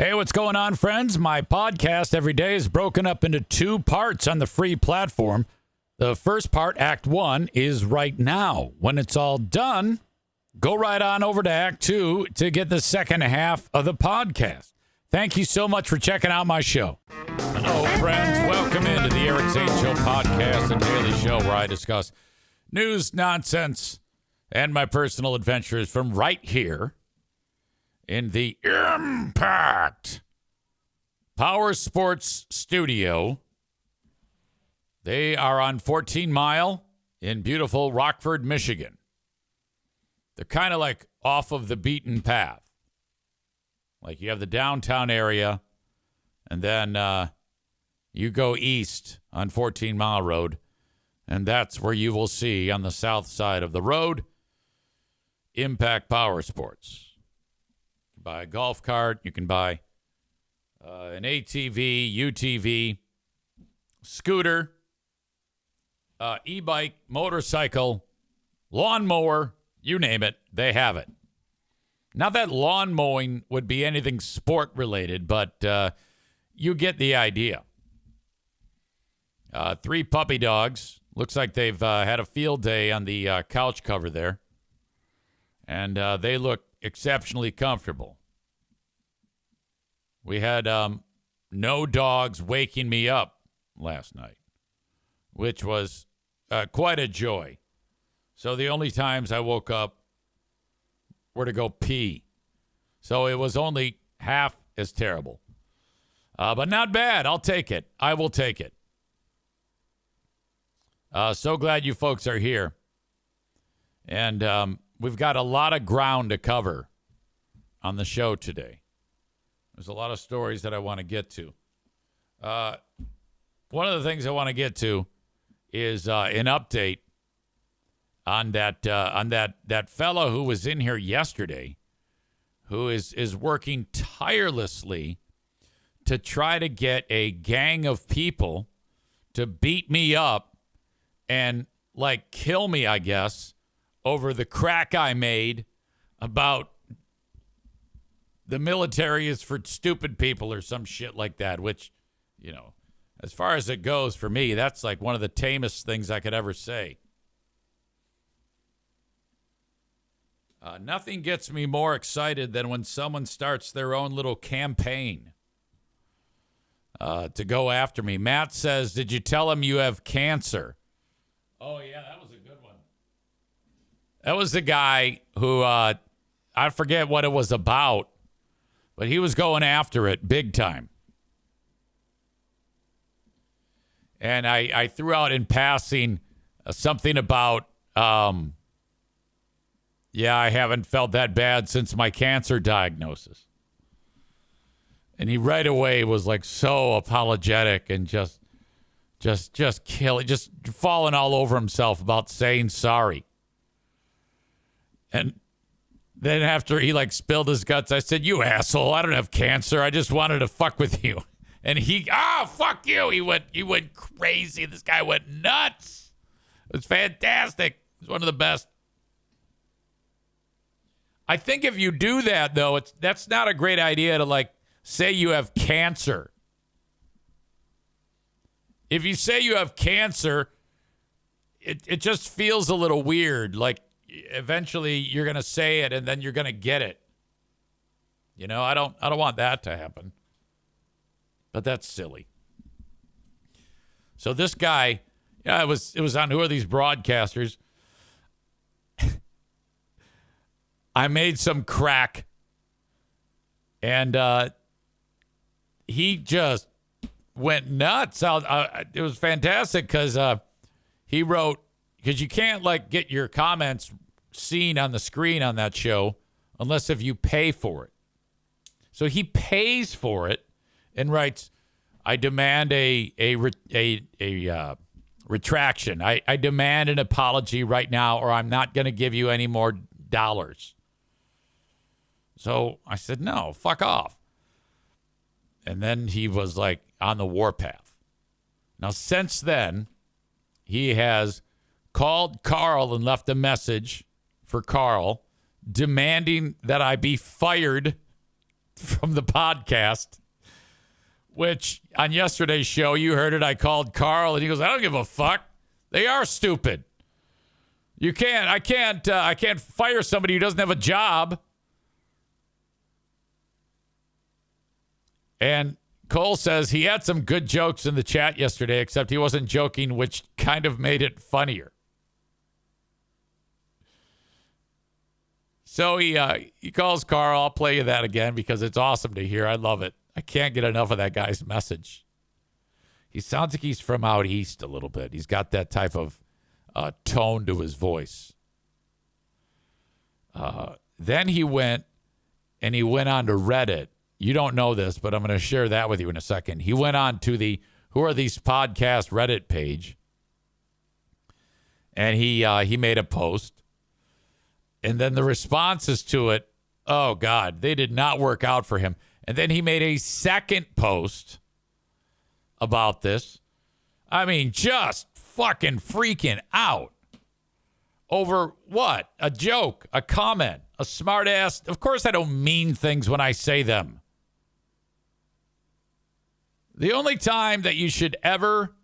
Hey, what's going on, friends? My podcast every day is broken up into two parts on the free platform. The first part, Act 1, is right now. When it's all done, go right on over to Act 2 to get the second half of the podcast. Thank you so much for checking out my show. Hello, friends. Welcome into the Eric Zane Show podcast and daily show where I discuss news, nonsense, and my personal adventures from right here in the Impact Power Sports Studio. They are on 14 Mile in beautiful Rockford, Michigan. They're kind of like off of the beaten path. Like you have the downtown area, and then you go east on 14 Mile Road, and that's where you will see on the south side of the road, Impact Power Sports. Buy a golf cart. You can buy an ATV, UTV, scooter, e-bike, motorcycle, lawnmower, you name it, they have it. Not that lawn mowing would be anything sport related, but you get the idea. 3 puppy dogs. Looks like they've had a field day on the couch cover there. And they look exceptionally comfortable. We had no dogs waking me up last night, which was quite a joy. So the only times I woke up were to go pee. So it was only half as terrible. But not bad. I'll take it. I will take it. So glad you folks are here. And we've got a lot of ground to cover on the show today. There's a lot of stories that I want to get to. One of the things I want to get to is an update on that fellow who was in here yesterday, who is working tirelessly to try to get a gang of people to beat me up and like kill me, I guess, over the crack I made about the military is for stupid people or some shit like that, which, you know, as far as it goes for me, that's like one of the tamest things I could ever say. Nothing gets me more excited than when someone starts their own little campaign to go after me. Matt says, did you tell him you have cancer? Oh, yeah, that was a good one. That was the guy who, I forget what it was about, but he was going after it big time. And I threw out in passing something about, I haven't felt that bad since my cancer diagnosis. And he right away was like so apologetic and just falling all over himself about saying sorry. And then after he like spilled his guts, I said, you asshole, I don't have cancer. I just wanted to fuck with you. And he, fuck you. He went crazy. This guy went nuts. It was fantastic. It was one of the best. I think if you do that, though, that's not a great idea to like say you have cancer. If you say you have cancer, it just feels a little weird. Like eventually you're going to say it and then you're going to get it. You know, I don't want that to happen. But that's silly. So this guy, it was on Who Are These Broadcasters? I made some crack and he just went nuts. It was fantastic because he wrote, because you can't like get your comments seen on the screen on that show unless if you pay for it. So he pays for it and writes, I demand a retraction. I demand an apology right now or I'm not going to give you any more dollars. So I said, no, fuck off. And then he was like on the warpath. Now, since then, he has called Carl and left a message for Carl demanding that I be fired from the podcast, which on yesterday's show, you heard it. I called Carl and he goes, I don't give a fuck. They are stupid. I can't fire somebody who doesn't have a job. And Cole says he had some good jokes in the chat yesterday, except he wasn't joking, which kind of made it funnier. So he calls Carl. I'll play you that again because it's awesome to hear. I love it. I can't get enough of that guy's message. He sounds like he's from out east a little bit. He's got that type of tone to his voice. Then he went on to Reddit. You don't know this, but I'm going to share that with you in a second. He went on to the Who Are These Podcast Reddit page, and he made a post. And then the responses to it, oh, God, they did not work out for him. And then he made a second post about this. I mean, just fucking freaking out over what? A joke, a comment, a smart ass. Of course, I don't mean things when I say them. The only time that you should ever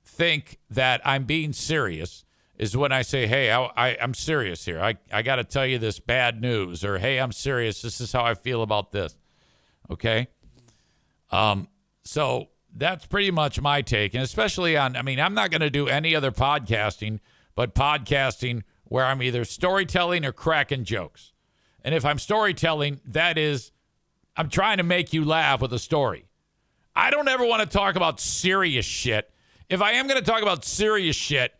think that I'm being serious is when I say, hey, I'm serious here. I got to tell you this bad news. Or, hey, I'm serious. This is how I feel about this. Okay? So that's pretty much my take. And especially I'm not going to do any other podcasting, but podcasting where I'm either storytelling or cracking jokes. And if I'm storytelling, that is, I'm trying to make you laugh with a story. I don't ever want to talk about serious shit. If I am going to talk about serious shit,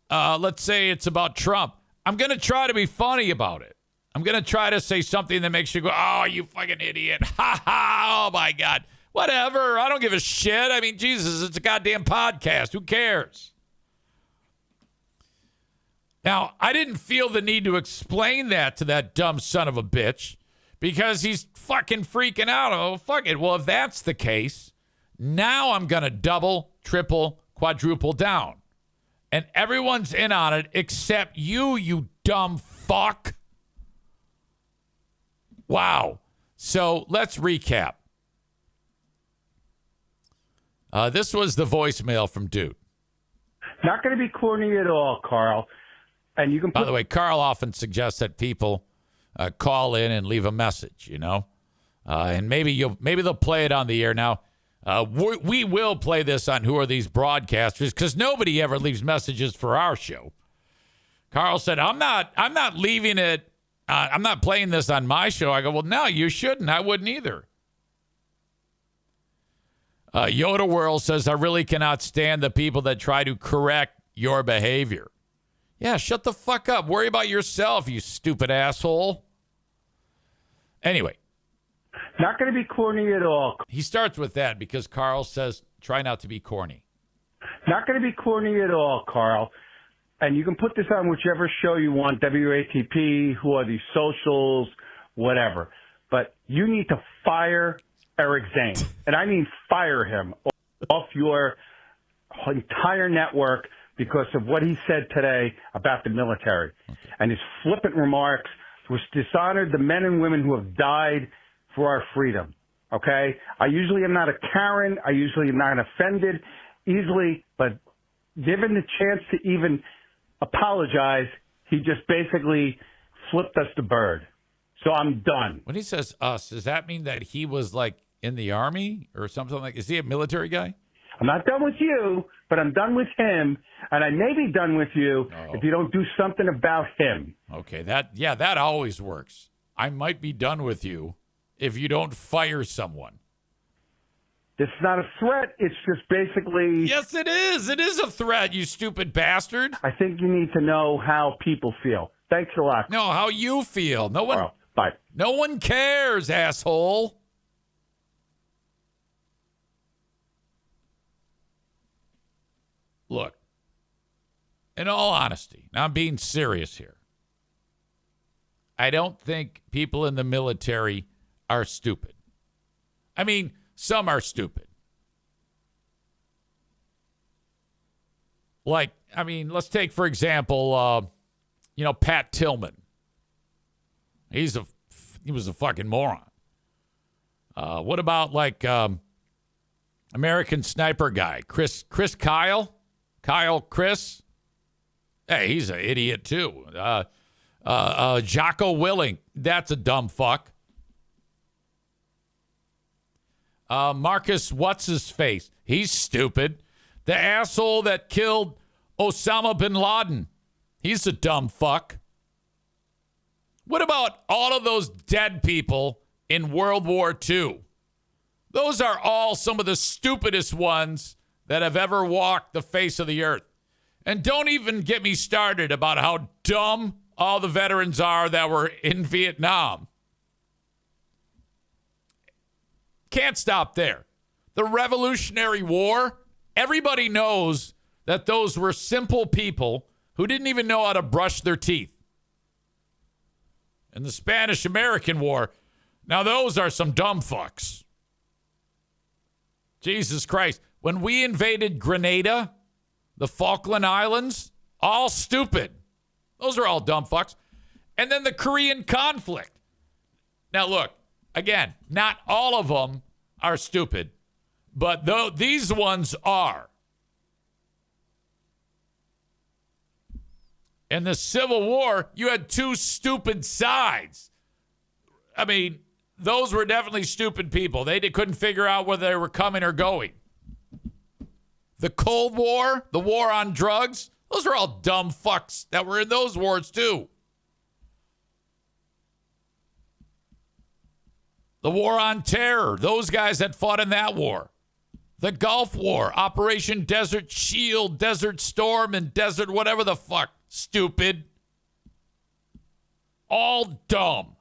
let's say it's about Trump, I'm going to try to be funny about it. I'm going to try to say something that makes you go, oh, you fucking idiot. Ha ha. Oh, my God. Whatever. I don't give a shit. I mean, Jesus, it's a goddamn podcast. Who cares? Now, I didn't feel the need to explain that to that dumb son of a bitch because he's fucking freaking out. Oh, fuck it. Well, if that's the case, now I'm going to double, triple, quadruple down. And everyone's in on it except you dumb fuck. Wow. So let's recap. This was the voicemail from Dude. Not going to be corny at all, Carl. And you can. By the way, Carl often suggests that people call in and leave a message. And maybe they'll play it on the air now. We will play this on Who Are These Broadcasters because nobody ever leaves messages for our show. Carl said, I'm not leaving it. I'm not playing this on my show. I go, well, no, you shouldn't. I wouldn't either. Yoda World says, I really cannot stand the people that try to correct your behavior. Yeah, shut the fuck up. Worry about yourself, you stupid asshole. Anyway. Not going to be corny at all. He starts with that because Carl says, try not to be corny. Not going to be corny at all, Carl. And you can put this on whichever show you want, WATP, Who Are These Socials, whatever. But you need to fire Eric Zane. And I mean fire him off your entire network because of what he said today about the military. And his flippant remarks which dishonored the men and women who have died for our freedom, okay? I usually am not a Karen. I usually am not offended easily, but given the chance to even apologize, he just basically flipped us the bird. So I'm done. When he says us, does that mean that he was like in the Army or something like, is he a military guy? I'm not done with you, but I'm done with him, and I may be done with you if you don't do something about him. Okay, that always works. I might be done with you if you don't fire someone. It's not a threat. It's just basically... Yes, it is. It is a threat, you stupid bastard. I think you need to know how people feel. Thanks a lot. No, how you feel. No one... Well, bye. No one cares, asshole. Look, in all honesty, now I'm being serious here. I don't think people in the military are stupid. I mean, some are stupid. Like, I mean, let's take, for example, Pat Tillman. He was a fucking moron. What about like American Sniper guy, Chris Kyle? Chris? Hey, he's an idiot too. Jocko Willing, that's a dumb fuck. Marcus, what's his face? He's stupid. The asshole that killed Osama bin Laden, he's a dumb fuck. What about all of those dead people in World War II? Those are all some of the stupidest ones that have ever walked the face of the earth. And don't even get me started about how dumb all the veterans are that were in Vietnam. Can't stop there. The Revolutionary War, everybody knows that those were simple people who didn't even know how to brush their teeth. And the Spanish-American War, now those are some dumb fucks. Jesus Christ. When we invaded Grenada, the Falkland Islands, all stupid. Those are all dumb fucks. And then the Korean conflict. Now look, again, not all of them are stupid, but these ones are. In the Civil War, you had two stupid sides. I mean, those were definitely stupid people. They couldn't figure out whether they were coming or going. The Cold War, the war on drugs, those are all dumb fucks that were in those wars too. The war on terror, those guys that fought in that war. The Gulf War, Operation Desert Shield, Desert Storm, and Desert whatever the fuck. Stupid. All dumb.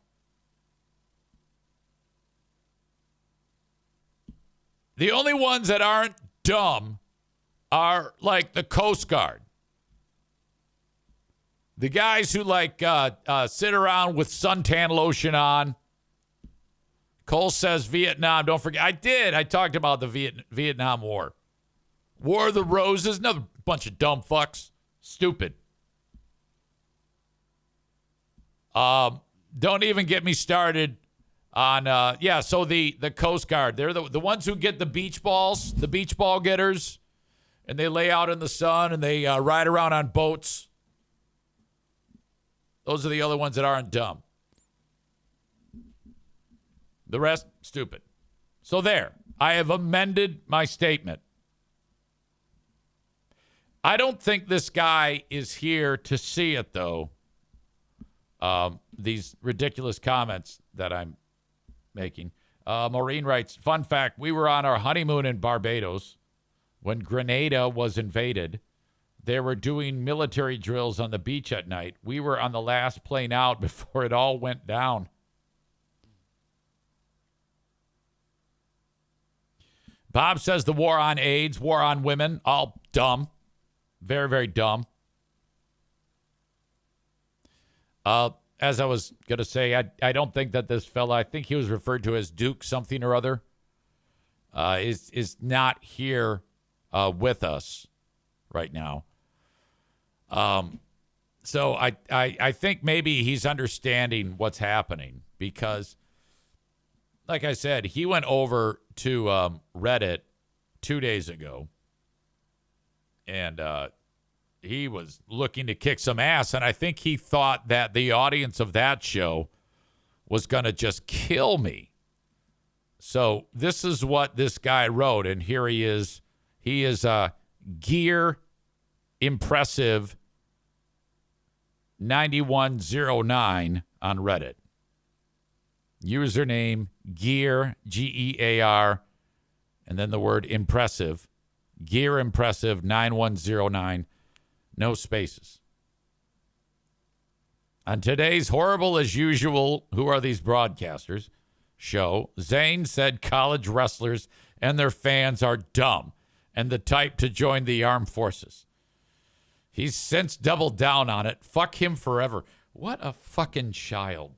The only ones that aren't dumb are like the Coast Guard. The guys who like sit around with suntan lotion on. Cole says Vietnam. Don't forget. I did. I talked about the Vietnam War. War of the Roses. Another bunch of dumb fucks. Stupid. Don't even get me started on, so the Coast Guard. They're the ones who get the beach balls, the beach ball getters, and they lay out in the sun and they ride around on boats. Those are the other ones that aren't dumb. The rest, stupid. So there, I have amended my statement. I don't think this guy is here to see it, though. These ridiculous comments that I'm making. Maureen writes, fun fact, we were on our honeymoon in Barbados when Grenada was invaded. They were doing military drills on the beach at night. We were on the last plane out before it all went down. Bob says the war on AIDS, war on women, all dumb. Very, very dumb. As I was going to say, I don't think that this fella, I think he was referred to as Duke something or other, is not here with us right now. So I think maybe he's understanding what's happening because, like I said, he went over to Reddit 2 days ago, and he was looking to kick some ass, and I think he thought that the audience of that show was going to just kill me. So this is what this guy wrote, and here he is. He is Gear Impressive 9109 on Reddit. Username Gear, Gear, and then the word impressive. Gear Impressive 9109. No spaces. On today's Horrible as Usual, Who Are These Broadcasters show, Zane said college wrestlers and their fans are dumb and the type to join the armed forces. He's since doubled down on it. Fuck him forever. What a fucking child.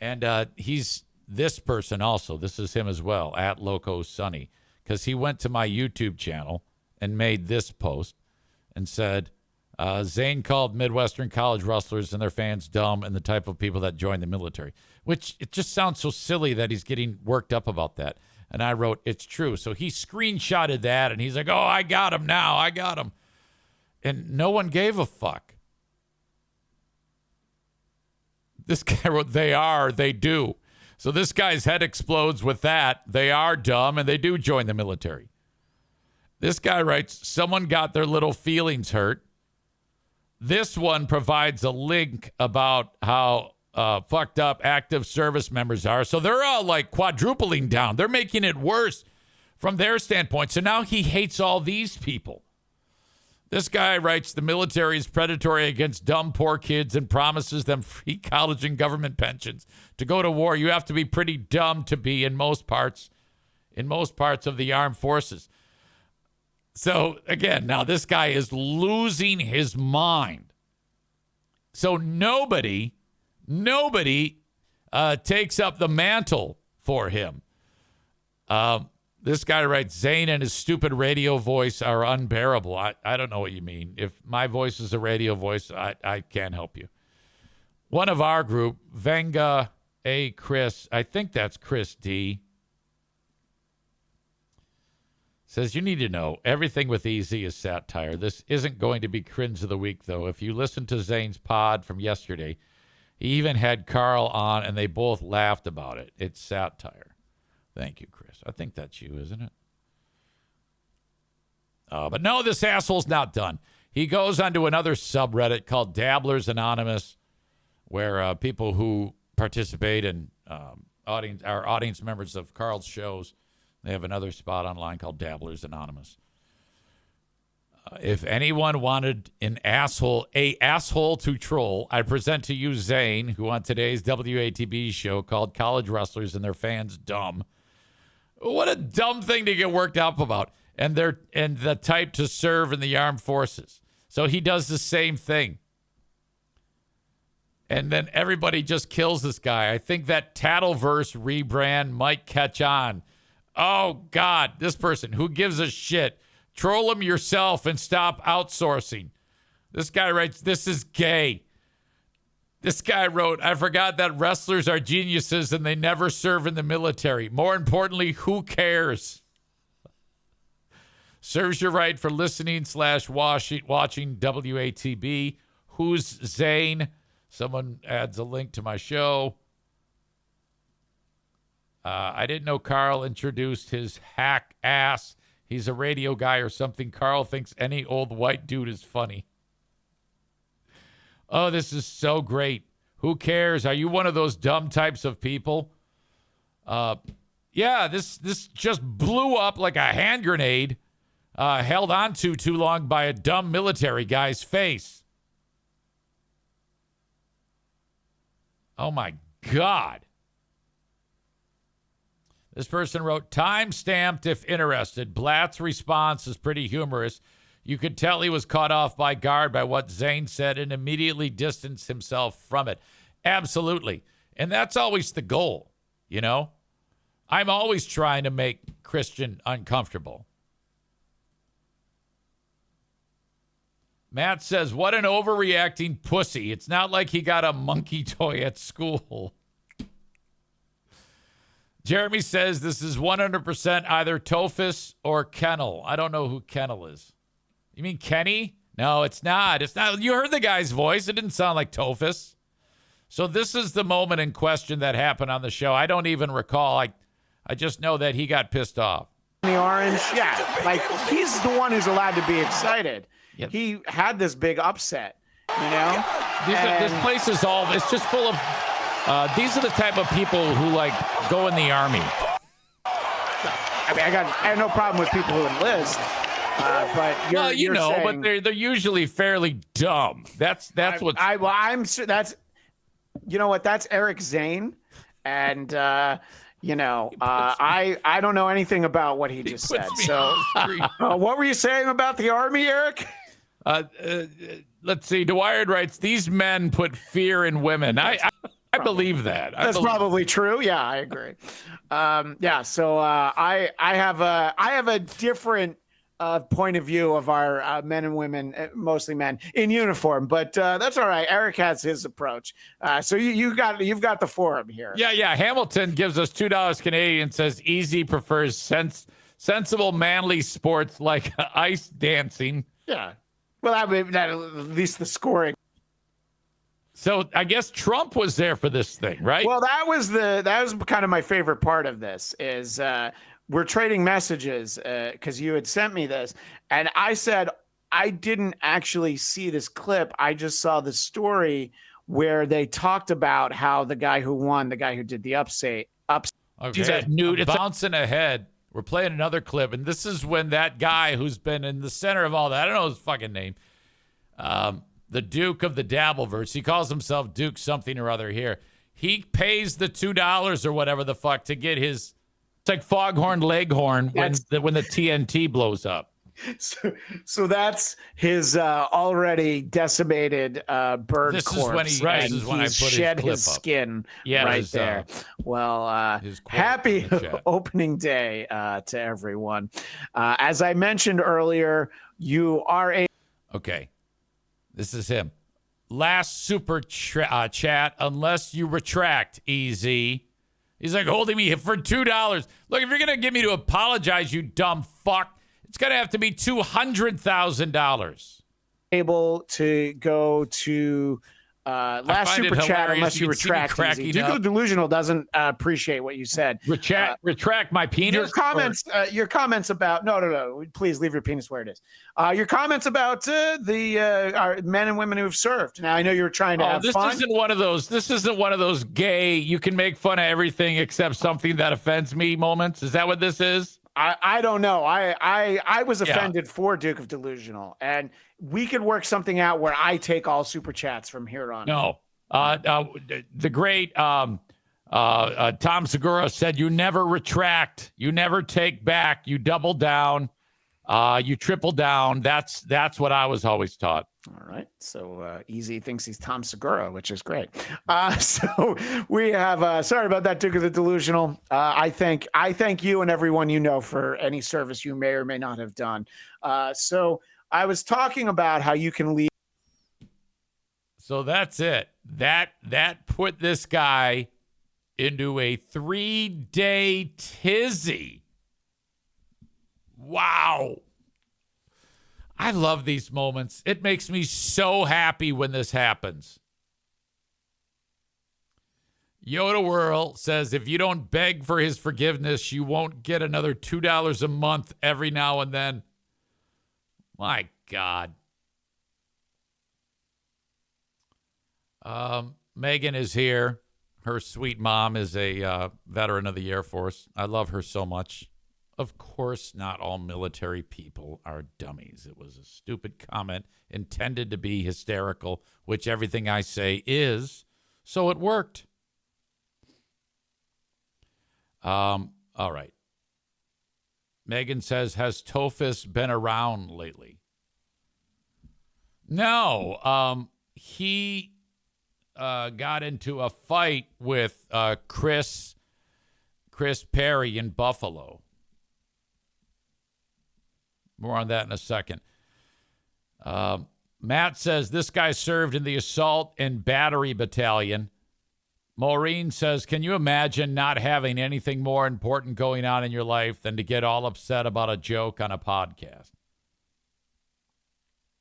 And he's this person also. This is him as well, at Loco Sunny, because he went to my YouTube channel and made this post and said, Zane called Midwestern college wrestlers and their fans dumb and the type of people that join the military. which it just sounds so silly that he's getting worked up about that. And I wrote, it's true. So he screenshotted that, and he's like, oh, I got him now. I got him. And no one gave a fuck. This guy wrote, they do. So this guy's head explodes with that. They are dumb, and they do join the military. This guy writes, someone got their little feelings hurt. This one provides a link about how fucked up active service members are. So they're all like quadrupling down. They're making it worse from their standpoint. So now he hates all these people. This guy writes, the military is predatory against dumb, poor kids and promises them free college and government pensions. To go to war, you have to be pretty dumb to be in most parts of the armed forces. So, again, now this guy is losing his mind. So nobody takes up the mantle for him. This guy writes, Zane and his stupid radio voice are unbearable. I don't know what you mean. If my voice is a radio voice, I can't help you. One of our group, Venga A. Chris, I think that's Chris D., says, you need to know, everything with EZ is satire. This isn't going to be cringe of the week, though. If you listen to Zane's pod from yesterday, he even had Carl on, and they both laughed about it. It's satire. Thank you, Chris. I think that's you, isn't it? But no, this asshole's not done. He goes onto another subreddit called Dabblers Anonymous, where people who participate in audience members of Carl's shows, they have another spot online called Dabblers Anonymous. If anyone wanted an asshole to troll, I present to you Zane, who on today's WATB show called college wrestlers and their fans dumb. What a dumb thing to get worked up about. And the type to serve in the armed forces. So he does the same thing. And then everybody just kills this guy. I think that Tattleverse rebrand might catch on. Oh, God, this person, who gives a shit? Troll him yourself and stop outsourcing. This guy writes, this is gay. This guy wrote, I forgot that wrestlers are geniuses and they never serve in the military. More importantly, who cares? Serves you right for listening / watching WATB. Who's Zane? Someone adds a link to my show. I didn't know Carl introduced his hack ass. He's a radio guy or something. Carl thinks any old white dude is funny. Oh, this is so great. Who cares? Are you one of those dumb types of people? Yeah, this just blew up like a hand grenade held onto too long by a dumb military guy's face. Oh, my God. This person wrote, time-stamped if interested. Blatt's response is pretty humorous. You could tell he was caught off by guard by what Zane said and immediately distanced himself from it. Absolutely. And that's always the goal, you know? I'm always trying to make Christian uncomfortable. Matt says, what an overreacting pussy. It's not like he got a monkey toy at school. Jeremy says this is 100% either Tophus or Kennel. I don't know who Kennel is. You mean Kenny? No, it's not. It's not. You heard the guy's voice. It didn't sound like Tophus. So this is the moment in question that happened on the show. I don't even recall. I just know that he got pissed off. The orange, yeah. Like, he's the one who's allowed to be excited. Yep. He had this big upset, you know? This place is it's just full of, these are the type of people who, like, go in the army. I mean, I have no problem with people who enlist. But you're saying, but they're usually fairly dumb. That's what I'm sure that's, you know what, that's Eric Zane, and you know, I don't know anything about what he just said. So what were you saying about the army, Eric? Let's see. Dwyer writes, these men put fear in women. I believe that. That's probably true. Yeah, I agree. Yeah. So I have a different point of view of our men and women, mostly men in uniform, but that's all right. Eric has his approach. So you've got the forum here. Yeah. Hamilton gives us $2 Canadian, says Easy prefers sensible, manly sports like ice dancing. Yeah. Well, that at least the scoring. So I guess Trump was there for this thing, right? Well, that was kind of my favorite part of this is we're trading messages because you had sent me this, and I said I didn't actually see this clip. I just saw the story where they talked about how the guy who won, the guy who did the upset. Okay, it's bouncing ahead. We're playing another clip, and this is when that guy who's been in the center of all that, I don't know his fucking name, the Duke of the Dabbleverse, he calls himself Duke something or other here. He pays the $2 or whatever the fuck to get his, it's like Foghorn Leghorn when the TNT blows up. So that's his already decimated bird this corpse. Is when I put shed his skin right there. Well, happy opening day to everyone. As I mentioned earlier, you are Okay, this is him. Last super chat, unless you retract, Easy. He's like holding me for $2. Look, if you're going to get me to apologize, you dumb fuck, it's going to have to be $200,000. Able to go to last super chat unless you retract. Duke of the Delusional doesn't appreciate what you said. Retract my penis. Your comments about no. Please leave your penis where it is. Your comments about our men and women who have served. Now I know you were trying to have fun. This isn't one of those gay. You can make fun of everything except something that offends me moments. Is that what this is? I don't know. I was offended for Duke of Delusional, and we could work something out where I take all super chats from here on. No, the great Tom Segura said, "You never retract, you never take back, you double down, you triple down." That's what I was always taught. All right. So Easy thinks he's Tom Segura, which is great. So we have, sorry about that, Duke of the Delusional. I thank you and everyone you know for any service you may or may not have done. So I was talking about how you can leave. So that's it. That put this guy into a 3-day tizzy. Wow. I love these moments. It makes me so happy when this happens. Yoda Whirl says, if you don't beg for his forgiveness, you won't get another $2 a month every now and then. My God. Megan is here. Her sweet mom is a veteran of the Air Force. I love her so much. Of course, not all military people are dummies. It was a stupid comment intended to be hysterical, which everything I say is. So it worked. All right. Megan says, has Tophus been around lately? No. He got into a fight with Chris Perry in Buffalo. More on that in a second. Matt says, this guy served in the assault and battery battalion. Maureen says, can you imagine not having anything more important going on in your life than to get all upset about a joke on a podcast?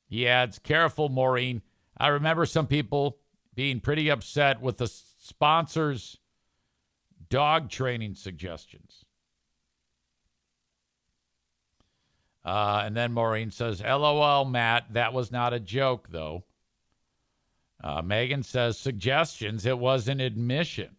He adds, careful, Maureen. I remember some people being pretty upset with the sponsors' dog training suggestions. And then Maureen says, LOL, Matt, that was not a joke, though. Megan says, suggestions, it was an admission.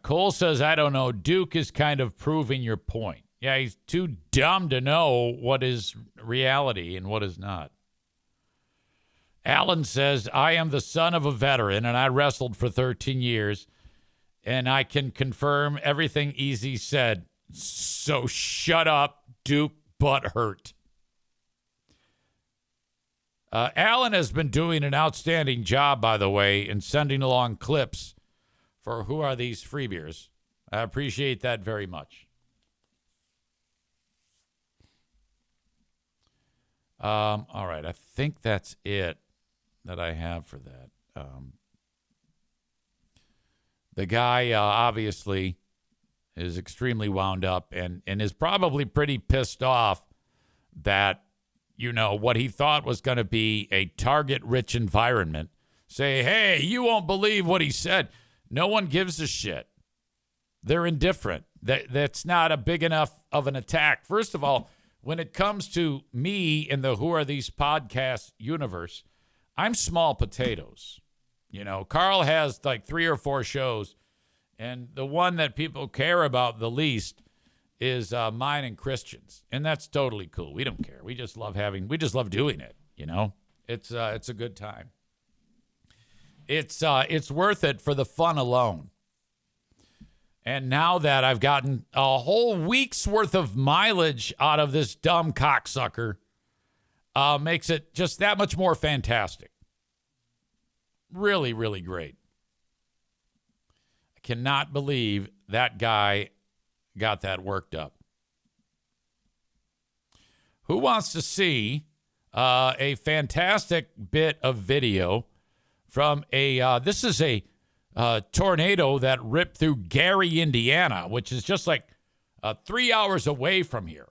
Cole says, I don't know, Duke is kind of proving your point. Yeah, he's too dumb to know what is reality and what is not. Alan says, I am the son of a veteran, and I wrestled for 13 years, and I can confirm everything Easy said. So shut up, Duke Butthurt. Alan has been doing an outstanding job, by the way, in sending along clips for Who Are These Free Beers. I appreciate that very much. All right. I think that's it that I have for that. The guy obviously is extremely wound up and is probably pretty pissed off that, what he thought was going to be a target-rich environment. Say, hey, you won't believe what he said. No one gives a shit. They're indifferent. That's not a big enough of an attack. First of all, when it comes to me in the Who Are These Podcasts universe, I'm small potatoes. Carl has like 3 or 4 shows, and the one that people care about the least is mine and Christian's, and that's totally cool. We don't care. We just love doing it. It's a good time. It's worth it for the fun alone. And now that I've gotten a whole week's worth of mileage out of this dumb cocksucker, makes it just that much more fantastic. Really, really great. I cannot believe that guy got that worked up. Who wants to see a fantastic bit of video from this is a tornado that ripped through Gary, Indiana, which is just like 3 hours away from here.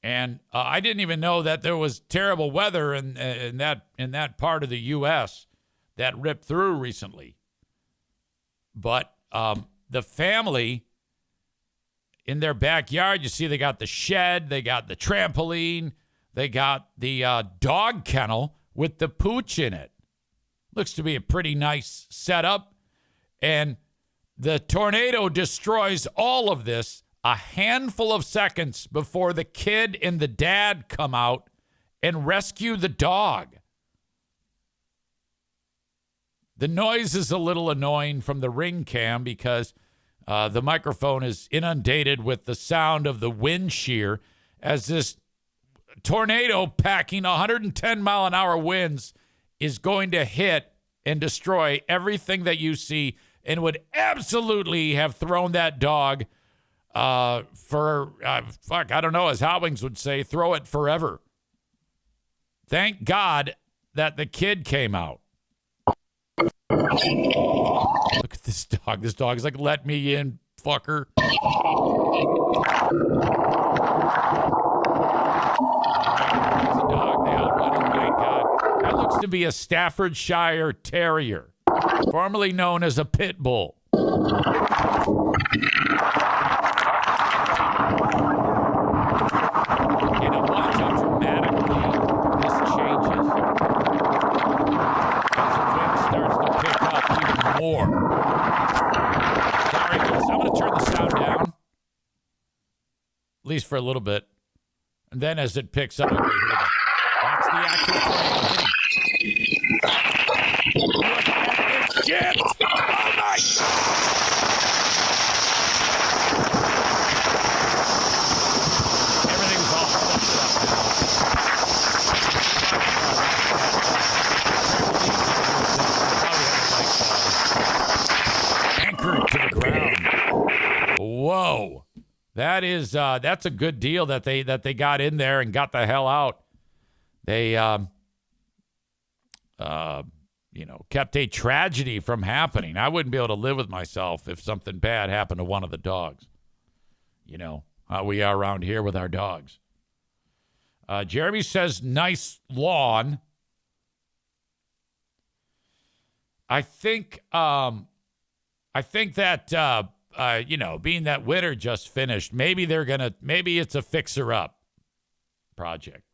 And I didn't even know that there was terrible weather in that part of the U.S. that ripped through recently. But the family in their backyard, you see they got the shed, they got the trampoline, they got the dog kennel with the pooch in it. Looks to be a pretty nice setup. And the tornado destroys all of this a handful of seconds before the kid and the dad come out and rescue the dog. The noise is a little annoying from the Ring Cam because the microphone is inundated with the sound of the wind shear as this tornado packing 110 mile an hour winds is going to hit and destroy everything that you see and would absolutely have thrown that dog I don't know, as Howings would say, throw it forever. Thank God that the kid came out. Look at this dog. This dog is like, let me in, fucker. Dog. They outrun him, thank God. That looks to be a Staffordshire Terrier, formerly known as a pit bull. More. Sorry, guys. I'm going to turn the sound down, at least for a little bit. And then as it picks up, okay, here we go. That's the actual tornado hitting. Look at this shit! Oh, my God! Everything's all fucked up anchored to the ground. Whoa. That's a good deal that they got in there and got the hell out. They kept a tragedy from happening. I wouldn't be able to live with myself if something bad happened to one of the dogs. You know how we are around here with our dogs. Jeremy says nice lawn. I think that being that winter just finished, maybe it's a fixer-up project.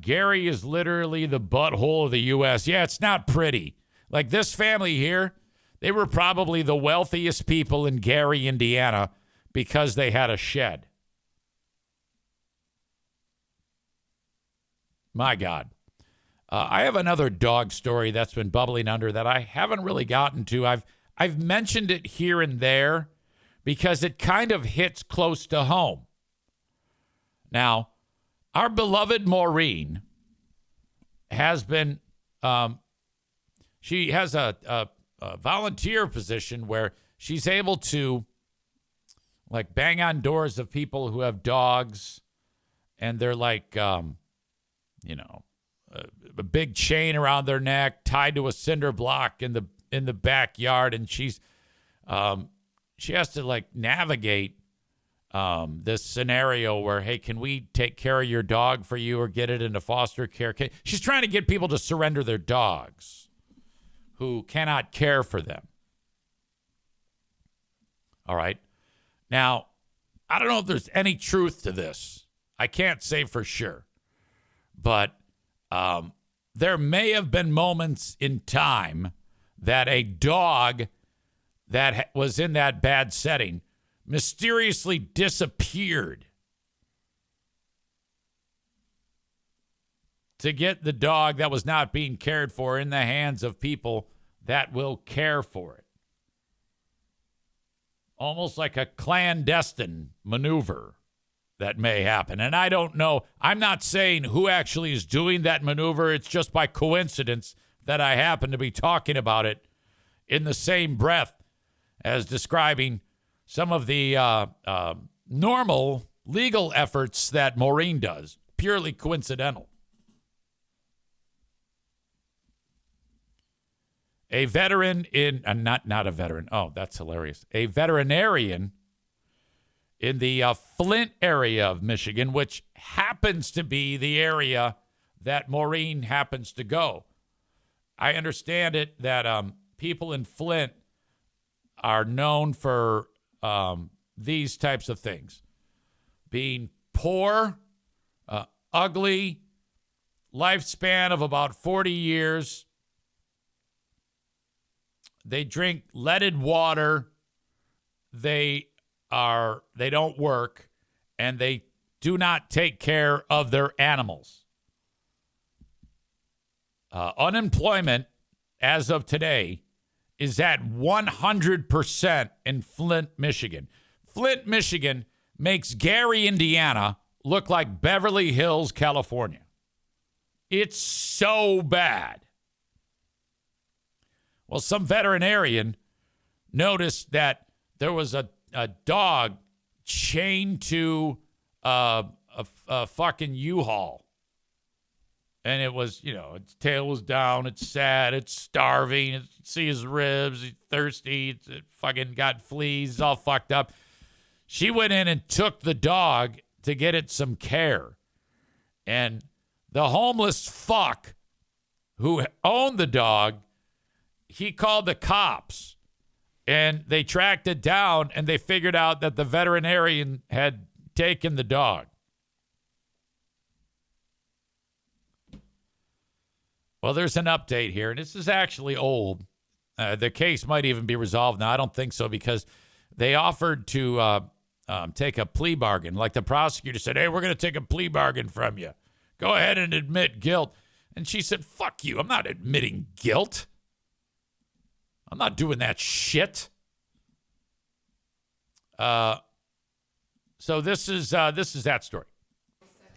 Gary is literally the butthole of the U.S. Yeah, it's not pretty. Like this family here, they were probably the wealthiest people in Gary, Indiana, because they had a shed. My God. I have another dog story that's been bubbling under that I haven't really gotten to. I've mentioned it here and there because it kind of hits close to home. Now, our beloved Maureen has been, she has a volunteer position where she's able to, like bang on doors of people who have dogs, and they're like, you know, a big chain around their neck, tied to a cinder block in the backyard, and she has to like navigate this scenario where, hey, can we take care of your dog for you or get it into foster care? She's trying to get people to surrender their dogs who cannot care for them. All right. Now, I don't know if there's any truth to this. I can't say for sure. But there may have been moments in time that a dog that was in that bad setting mysteriously disappeared to get the dog that was not being cared for in the hands of people that will care for it. Almost like a clandestine maneuver that may happen. And I don't know. I'm not saying who actually is doing that maneuver. It's just by coincidence that I happen to be talking about it in the same breath as describing some of the normal legal efforts that Maureen does. Purely coincidental. A veteran in, not a veteran. Oh, that's hilarious. A veterinarian in the Flint area of Michigan, which happens to be the area that Maureen happens to go. I understand it that people in Flint are known for these types of things. Being poor, ugly, lifespan of about 40 years. They drink leaded water. They don't work, and they do not take care of their animals. Unemployment, as of today, is at 100% in Flint, Michigan. Flint, Michigan makes Gary, Indiana look like Beverly Hills, California. It's so bad. Well, some veterinarian noticed that there was a dog chained to a fucking U-Haul. And it was, you know, its tail was down. It's sad. It's starving. You see his ribs. He's thirsty. It fucking got fleas. It's all fucked up. She went in and took the dog to get it some care. And the homeless fuck who owned the dog, he called the cops. And they tracked it down, and they figured out that the veterinarian had taken the dog. Well, there's an update here, and this is actually old. The case might even be resolved now. I don't think so, because they offered to take a plea bargain. Like the prosecutor said, hey, we're going to take a plea bargain from you. Go ahead and admit guilt. And she said, fuck you. I'm not admitting guilt. I'm not doing that shit. So this is that story.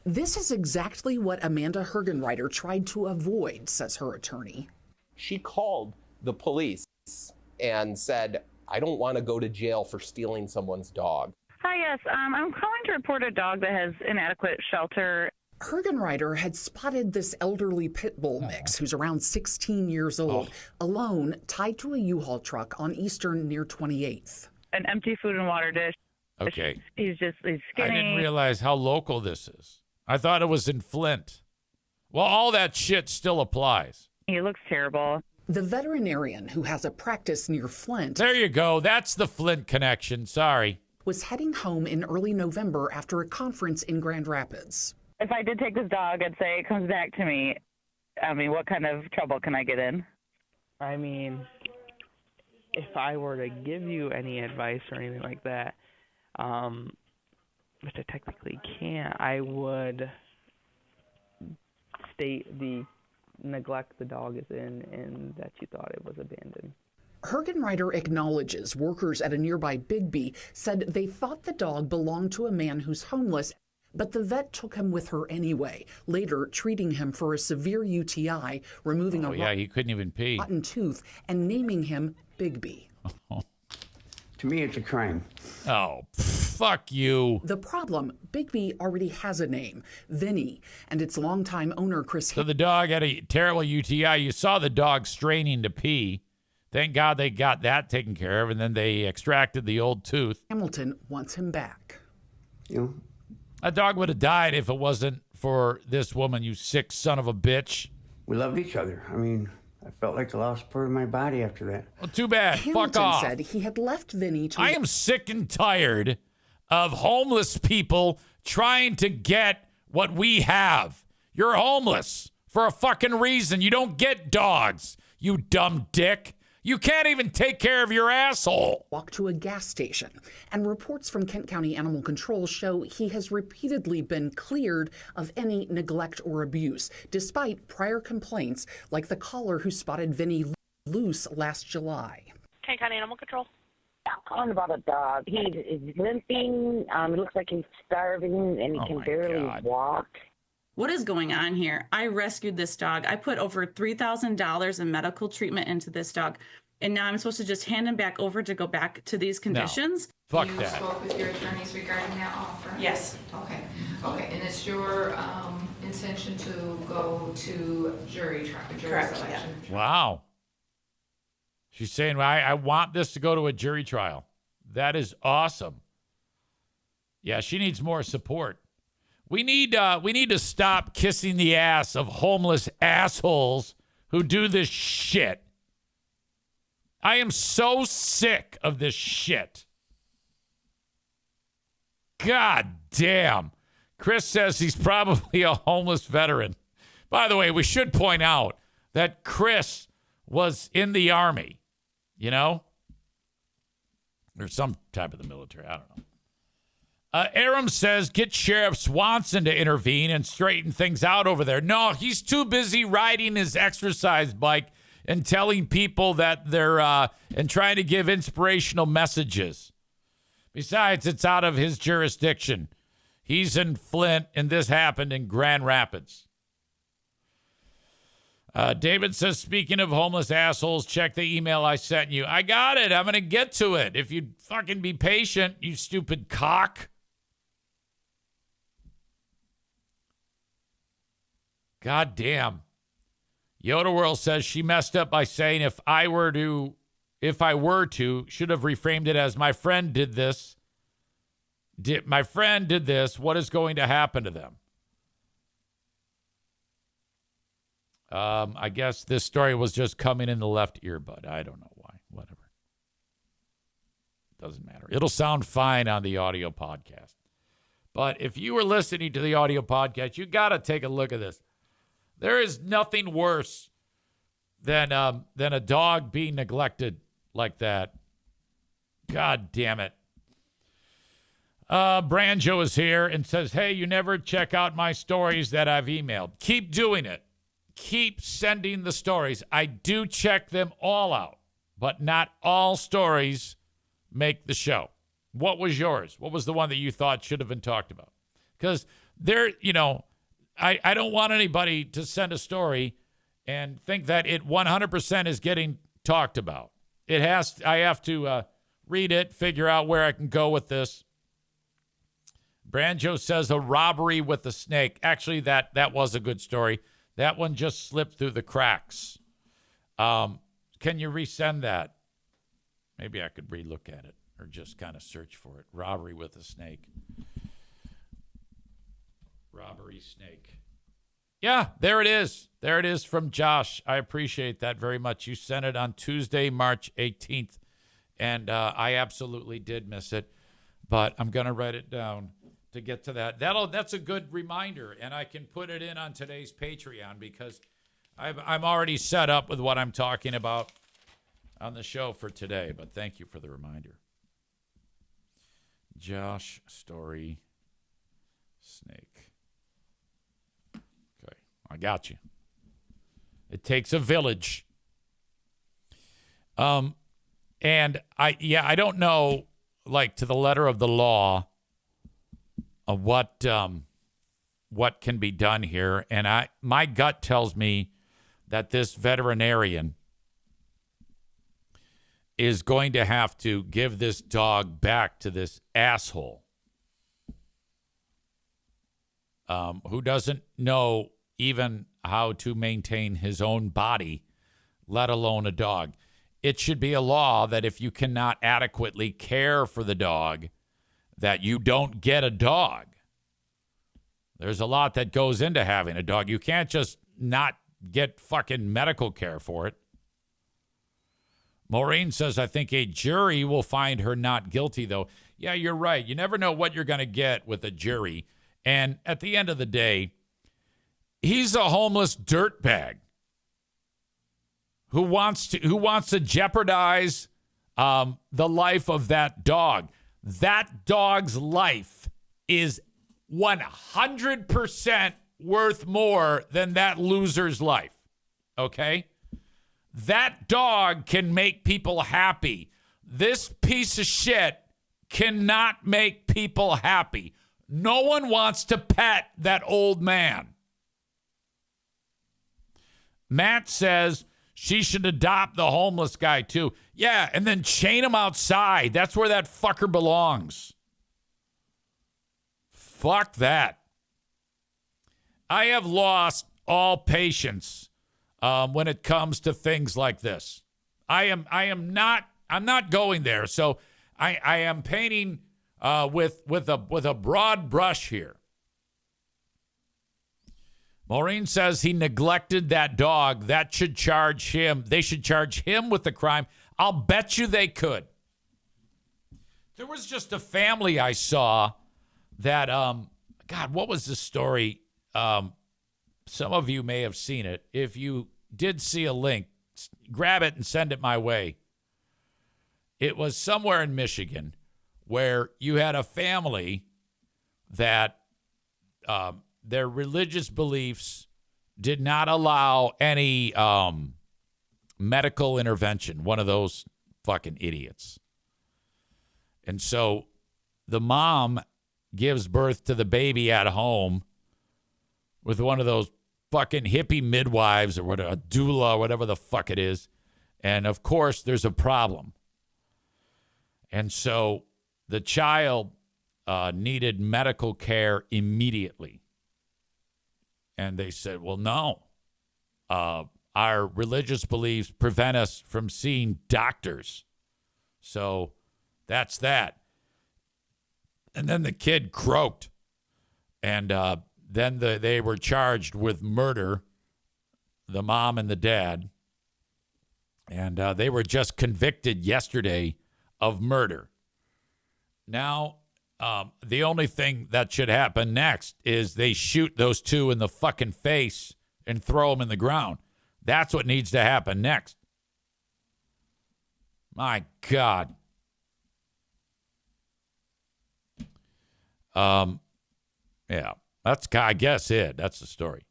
This is exactly what Amanda Hergenreiter tried to avoid, says her attorney. She called the police and said, I don't want to go to jail for stealing someone's dog. Hi, yes. I'm calling to report a dog that has inadequate shelter. Hergenreiter had spotted this elderly pit bull mix who's around 16 years old, alone, tied to a U-Haul truck on Eastern near 28th. An empty food and water dish. Okay. He's skinny. I didn't realize how local this is. I thought it was in Flint. Well, all that shit still applies. He looks terrible. The veterinarian, who has a practice near Flint... There you go. That's the Flint connection. Sorry. ...was heading home in early November after a conference in Grand Rapids. If I did take this dog, I'd say it comes back to me. I mean, what kind of trouble can I get in? I mean, if I were to give you any advice or anything like that, which I technically can't, I would state the neglect the dog is in and that you thought it was abandoned. Hergenreiter acknowledges workers at a nearby Bigby said they thought the dog belonged to a man who's homeless, but the vet took him with her anyway, later treating him for a severe UTI, removing he couldn't even pee. Rotten tooth, and naming him Bigby. To me, it's a crime. Oh, fuck you. The problem, Bigby already has a name, Vinny, and its longtime owner, Chris. So the dog had a terrible UTI. You saw the dog straining to pee. Thank God they got that taken care of, and then they extracted the old tooth. Hamilton wants him back. That dog would have died if it wasn't for this woman, you sick son of a bitch. We loved each other. I mean, I felt like the lost part of my body after that. Well, too bad. Hamilton Fuck off. said he had left Vinny to... I am sick and tired of homeless people trying to get what we have. You're homeless for a fucking reason. You don't get dogs, you dumb dick. You can't even take care of your asshole. Walk to a gas station. And reports from Kent County Animal Control show he has repeatedly been cleared of any neglect or abuse, despite prior complaints like the caller who spotted Vinny loose last July. Kent County Animal Control. I'm calling about a dog. He's limping. It looks like he's starving, and he can barely walk. What is going on here? I rescued this dog. I put over $3,000 in medical treatment into this dog. And now I'm supposed to just hand him back over to go back to these conditions? No. Fuck you that. You spoke with your attorneys regarding that offer? Yes. Okay. And it's your intention to go to jury Correct, selection? Yeah. Wow. She's saying, I want this to go to a jury trial. That is awesome. Yeah, she needs more support. We need to stop kissing the ass of homeless assholes who do this shit. I am so sick of this shit. God damn. Chris says he's probably a homeless veteran. By the way, we should point out that Chris was in the Army, you know? Or some type of the military. I don't know. Aram says, get Sheriff Swanson to intervene and straighten things out over there. No, he's too busy riding his exercise bike and telling people that they're, and trying to give inspirational messages. Besides, it's out of his jurisdiction. He's in Flint, and this happened in Grand Rapids. David says, speaking of homeless assholes, check the email I sent you. I got it. I'm going to get to it. If you'd fucking be patient, you stupid cock. God damn. Yoda World says she messed up by saying if I were to, should have reframed it as my friend did this. My friend did this. What is going to happen to them? I guess this story was just coming in the left earbud. I don't know why. Whatever. Doesn't matter. It'll sound fine on the audio podcast. But if you were listening to the audio podcast, you got to take a look at this. There is nothing worse than a dog being neglected like that. God damn it. Branjo is here and says, hey, you never check out my stories that I've emailed. Keep doing it. Keep sending the stories. I do check them all out, but not all stories make the show. What was yours? What was the one that you thought should have been talked about? Because I don't want anybody to send a story and think that it 100% is getting talked about. I have to read it, figure out where I can go with this. Branjo says a robbery with a snake. Actually, that was a good story. That one just slipped through the cracks. Can you resend that? Maybe I could relook at it or just kind of search for it. Robbery with a snake. Robbery snake. Yeah, there it is. There it is from Josh. I appreciate that very much. You sent it on Tuesday, March 18th, and I absolutely did miss it, but I'm going to write it down to get to that. That's a good reminder, and I can put it in on today's Patreon because I'm already set up with what I'm talking about on the show for today, but thank you for the reminder. Josh Story Snake. Okay, I got you. It takes a village. And I don't know, like, to the letter of the law, what can be done here. And my gut tells me that this veterinarian is going to have to give this dog back to this asshole who doesn't know even how to maintain his own body, let alone a dog. It should be a law that if you cannot adequately care for the dog, that you don't get a dog. There's a lot that goes into having a dog. You can't just not get fucking medical care for it. Maureen says, I think a jury will find her not guilty, though. Yeah, you're right. You never know what you're going to get with a jury. And at the end of the day, he's a homeless dirtbag who wants to jeopardize the life of that dog. That dog's life is 100% worth more than that loser's life. Okay? That dog can make people happy. This piece of shit cannot make people happy. No one wants to pet that old man. Matt says she should adopt the homeless guy too. Yeah, and then chain him outside. That's where that fucker belongs. Fuck that. I have lost all patience when it comes to things like this. I'm not going there. So I am painting with a broad brush here. Maureen says he neglected that dog. That should charge him. They should charge him with the crime. I'll bet you they could. There was just a family I saw that, God, what was the story? Some of you may have seen it. If you did see a link, grab it and send it my way. It was somewhere in Michigan where you had a family that their religious beliefs did not allow any medical intervention. One of those fucking idiots. And so the mom gives birth to the baby at home with one of those fucking hippie midwives or whatever, a doula or whatever the fuck it is. And of course, there's a problem. And so the child needed medical care immediately. And they said, well, no. Our religious beliefs prevent us from seeing doctors. So that's that. And then the kid croaked. And then they were charged with murder, the mom and the dad. And they were just convicted yesterday of murder. Now, the only thing that should happen next is they shoot those two in the fucking face and throw them in the ground. That's what needs to happen next. My God. Yeah, that's, I guess, it. That's the story.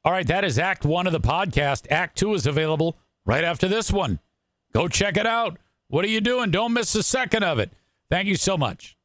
All right, that is Act 1 of the podcast. Act 2 is available right after this one. Go check it out. What are you doing? Don't miss a second of it. Thank you so much.